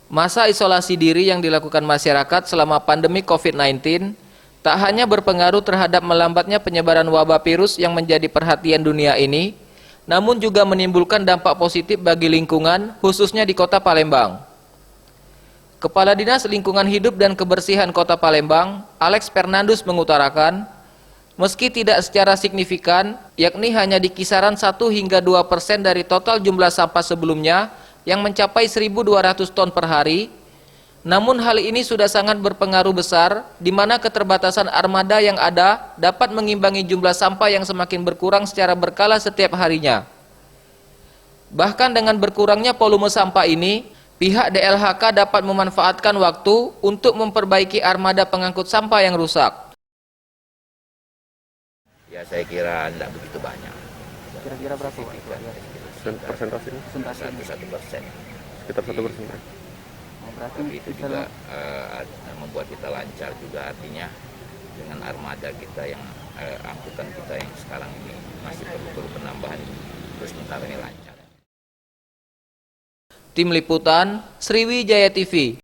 Masa isolasi diri yang dilakukan masyarakat selama pandemi COVID-19 tak hanya berpengaruh terhadap melambatnya penyebaran wabah virus yang menjadi perhatian dunia ini, namun juga menimbulkan dampak positif bagi lingkungan, khususnya di Kota Palembang. Kepala Dinas Lingkungan Hidup dan Kebersihan Kota Palembang, Alex Fernandus mengutarakan, meski tidak secara signifikan, yakni hanya di kisaran 1 hingga 2% dari total jumlah sampah sebelumnya yang mencapai 1.200 ton per hari, namun hal ini sudah sangat berpengaruh besar, di mana keterbatasan armada yang ada dapat mengimbangi jumlah sampah yang semakin berkurang secara berkala setiap harinya. Bahkan dengan berkurangnya volume sampah ini, pihak DLHK dapat memanfaatkan waktu untuk memperbaiki armada pengangkut sampah yang rusak. Ya saya kira tidak begitu banyak. Kira-kira berapa Pak? Persentasenya? 1%. Sekitar 1%. Berarti Tapi itu juga membuat kita lancar juga, artinya dengan armada kita yang angkutan kita yang sekarang ini masih perlu penambahan, terus sementara ini lancar. Tim Liputan, Sriwijaya TV.